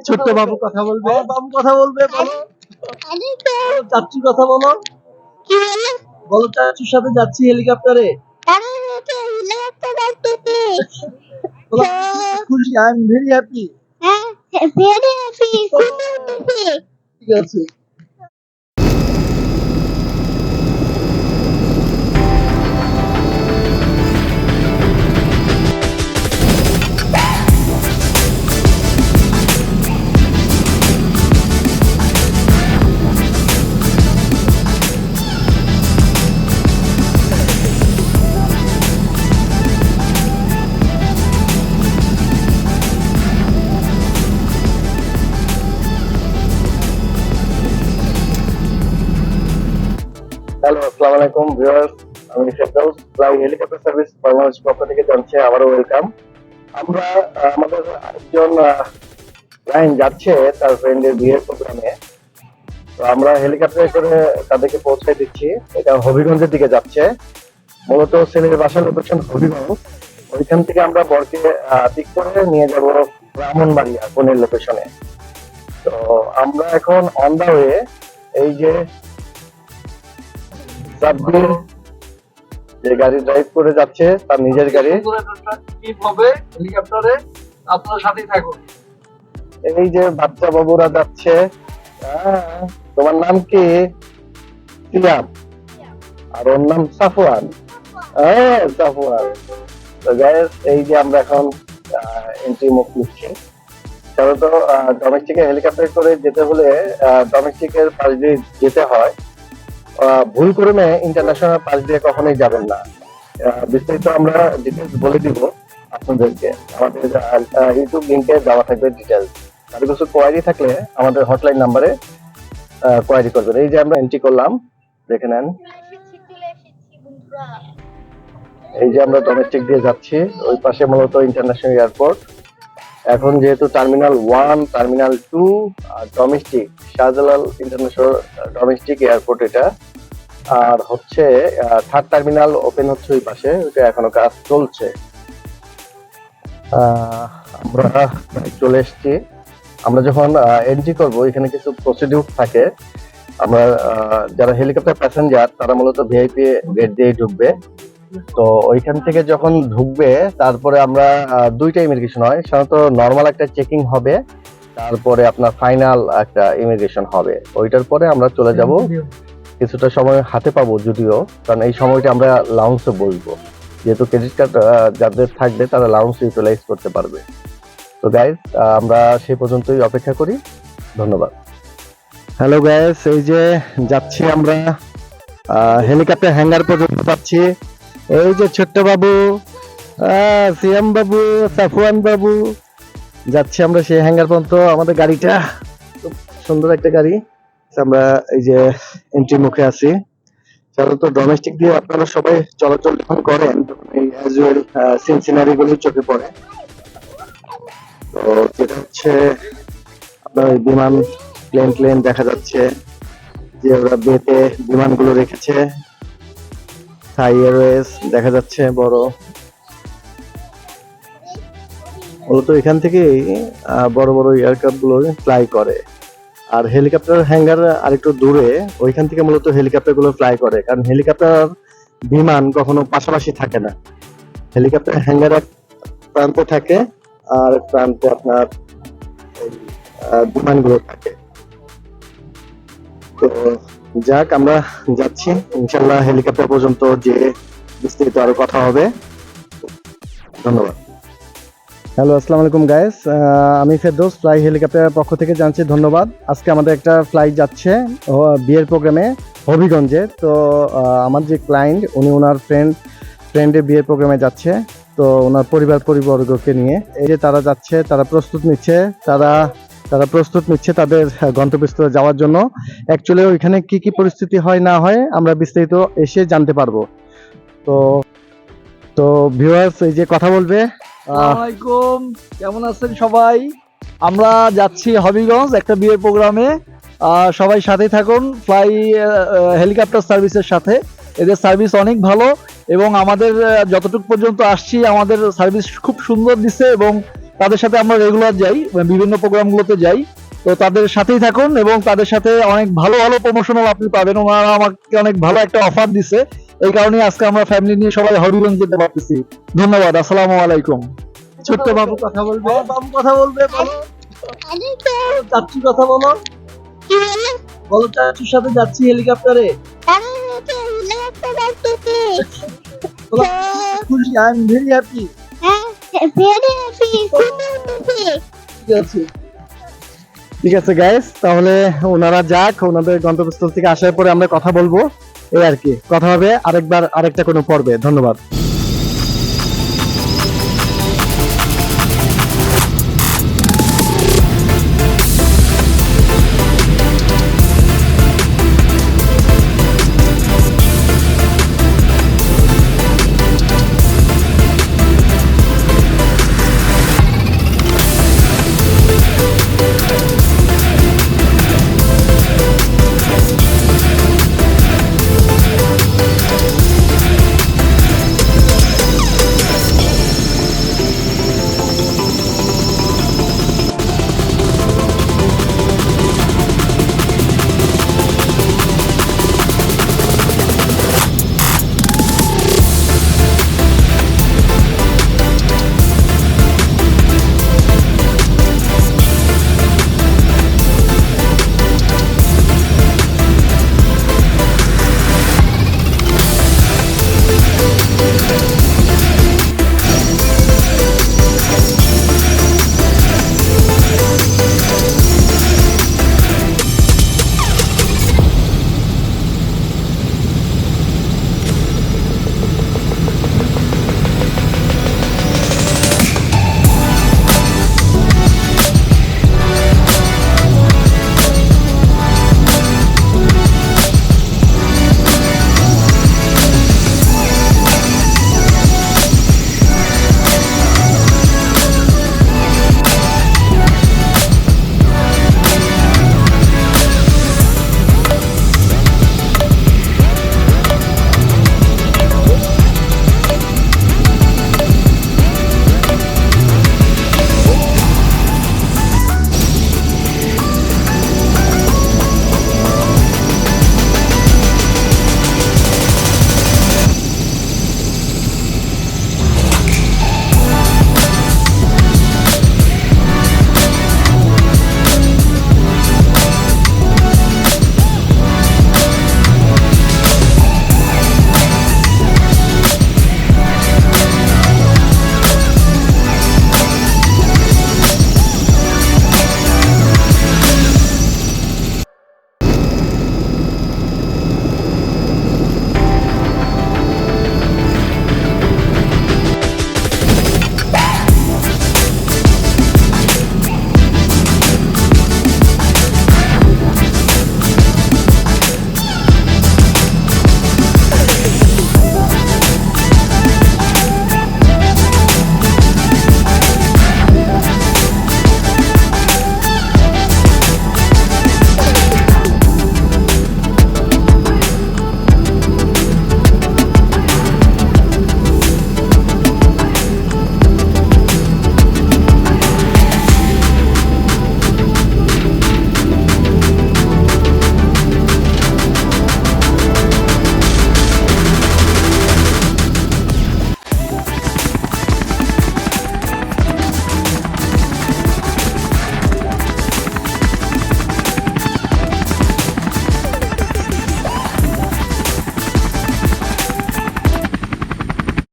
ছোট্ট বাবু কথা বলবে। বাবু কথা বলবে, বলো। চাচুর কথা বলো। বলো চাচুর সাথে যাচ্ছি হেলিকপ্টারে। খুশি, আই এম ভেরি হ্যাপি। ঠিক আছে। হ্যালো, আসসালামু আলাইকুম ভিউয়ার্স। আমি Ferdous, fly helicopter service Bangladesh পক্ষ থেকে জানছি আবারও ওয়েলকাম। আমরা আমাদের একজন ক্লায়েন্ট যাচ্ছে তার ফ্রেন্ডের বিয়ের প্রোগ্রামে। তো আমরা হেলিকপ্টারে করে তাদেরকে পৌঁছায় দিচ্ছি। এটা হবিগঞ্জের দিকে যাচ্ছে। মূলত ছেলের বাসার লোকেশন হবিগঞ্জ। ওইখান থেকে আমরা বরকে পিক করে নিয়ে যাব ব্রাহ্মণবাড়িয়া কনের লোকেশনে। তো আমরা এখন অন দা ওয়ে। এই যে সাব্বির যে গাড়ি ড্রাইভ করে যাচ্ছে তার নিজের গাড়ি। ট্রিপ হবে হেলিকপ্টারে, আপনার সাথেই থাকুন। এই যে বাচ্চা বাবুরা যাচ্ছে। তোমার নাম কি? সিয়াম। আর ওর নাম সাফওয়ান। সাফওয়ান। তো গাইস, এই যে আমরা এখন এন্ট্রি মুখ নিচ্ছি। সাধারণত ডোমেস্টিকে হেলিকপ্টার করে যেতে হলে ডোমেস্টিকের পাশ দিয়ে যেতে হয়। ভুল করে ইন্টারন্যাশনাল পাস দিয়ে কখনোই যাবেন না। বিস্তারিত আমরা ডিটেলস বলে দিব আপনাদেরকে। আমাদের ইউটিউব লিংকে দেওয়া থাকবে ডিটেলস। কারো কিছু কোয়ারি থাকলে আমাদের হটলাইন নাম্বারে কোয়ারি করবেন। এই যে আমরা এন্ট্রি করলাম, দেখে নেন। এই যে আমরা ডোমেস্টিক দিয়ে যাচ্ছি, ওই পাশে মূলত ইন্টারন্যাশনাল এয়ারপোর্ট। এখন যেহেতু টার্মিনাল 1, টার্মিনাল 2 আর domestic Shahjalal international domestic airport এটা। আর হচ্ছে থার্ড টার্মিনাল ওপেন হচ্ছে ওই পাশে, ওটা এখনো কাজ চলছে। আমরা চলে এসেছি। আমরা যখন এন্ট্রি করব এখানে কিছু প্রসিডিউর থাকে। আমরা যারা হেলিকপ্টার প্যাসেঞ্জার তারা মূলত ভিআইপি গেট দিয়ে ঢুকবে। তো ওইখান থেকে যখন ঢুকবে তারপরে আমরা দুইটা ইমিগ্রেশন হয়। সাধারণত নর্মাল একটা চেকিং হবে, তারপরে আপনার ফাইনাল একটা ইমিগ্রেশন হবে। ওইটার পরে আমরা চলে যাব। কিছুটা সময় হাতে পাবো যদিও, কারণ এই সময়টা আমরা লাউন্সে বসবো। যেহেতু ক্রেডিট কার্ড যাদের থাকবে তারা লাউন্স ইউটিলাইজ করতে পারবে। তো গাইস, আমরা সেই পর্যন্তই অপেক্ষা করি। ধন্যবাদ। হ্যালো গাইস, এই যে যাচ্ছি আমরা হেলিকপ্টার হ্যাঙ্গার পর্যন্ত যাচ্ছি। এই যে ছোট্ট বাবু, সিয়াম বাবু, সাফওয়ান বাবু, যাচ্ছি আমরা সেই হ্যাঙ্গার পর্যন্ত। আমাদের গাড়িটা খুব সুন্দর একটা গাড়ি। আমরা এই যে এন্ট্রি মুখে আছি। সাধারণত ডোমেস্টিক দিয়ে আপনারা সবাই চলাচল যখন করেন তখন এই অ্যাজুয়াল সিন সিনারি গুলি চোখে পড়ে। তো যেটা হচ্ছে আপনার বিমান প্লেন দেখা যাচ্ছে, যে ওরা বেতে বিমানগুলো রেখেছে। থাই এয়ারওয়েজ দেখা যাচ্ছে বড়। মূলত এখান থেকেই বড় বড় এয়ারক্রাফট গুলো ফ্লাই করে। আর হেলিকপ্টার হ্যাঙ্গার আরেকটু দূরে, ওইখান থেকে মূলত হেলিকপ্টার গুলো ফ্লাই করে। কারণ হেলিকপ্টার বিমান কখনো পাশাপাশি থাকে না। হেলিকপ্টার হ্যাঙ্গার এক প্রান্তে থাকে আর এক প্রান্তে আপনার বিমানগুলো থাকে। তো যাক, আমরা যাচ্ছি। ইনশাল্লাহ হেলিকপ্টার পর্যন্ত যে বিস্তারিত আরো কথা হবে। ধন্যবাদ। হ্যালো, আসসালামু আলাইকুম গাইস। আমি ফেরদৌস, ফ্লাই হেলিকপ্টারের পক্ষ থেকে জানছি ধন্যবাদ। আজকে আমাদের একটা ফ্লাইট যাচ্ছে বিয়ের প্রোগ্রামে হবিগঞ্জে। তো আমার যে ক্লায়েন্ট উনি ওনার ফ্রেন্ডের বিয়ের প্রোগ্রামে যাচ্ছে। তো ওনার পরিবারবর্গকে নিয়ে এই যে তারা যাচ্ছে, তারা প্রস্তুত নিচ্ছে তাদের গন্তব্যস্থলে যাওয়ার জন্য। অ্যাকচুয়ালি ওইখানে কি কি পরিস্থিতি হয় না হয় আমরা বিস্তারিত এসে জানতে পারবো। তো ভিউয়ার্স এই যে কথা বলবে। আসসালামু আলাইকুম, কেমন আছেন সবাই? আমরা যাচ্ছি হবিগঞ্জ একটা বিয়ের প্রোগ্রামে। সবাই সাথে থাকুন ফ্লাই হেলিকপ্টার সার্ভিসের সাথে। এদের সার্ভিস অনেক ভালো এবং আমাদের যতটুকু পর্যন্ত আসছি আমাদের সার্ভিস খুব সুন্দর দিচ্ছে এবং তাদের সাথে আমরা রেগুলার যাই, বিভিন্ন প্রোগ্রামগুলোতে যাই। তো তাদের সাথেই থাকুন এবং তাদের সাথে অনেক ভালো ভালো প্রমোশনাল আপনি পাবেন। ওনারা আমাকে অনেক ভালো একটা অফার দিছে, এই কারণে আজকে আমরা ফ্যামিলি নিয়ে সবাই হবিগঞ্জ যেতে পারতেছি। ধন্যবাদ, আসসালামু আলাইকুম। ছোট্ট বাবু কথা বলবে, বাবু কথা বলবে, বলো চাচু কথা বলো, বলো চাচুর সাথে যাচ্ছি হেলিকপ্টারে। খুশি, আই এম ভেরি হ্যাপি। ঠিক আছে গাইস, তাহলে ওনারা যাক, ওনাদের গন্তব্যস্থল থেকে আসার পরে আমরা কথা বলবো, এই আর কি। কথা হবে আরেকবার আরেকটা কোনো পর্বে। ধন্যবাদ।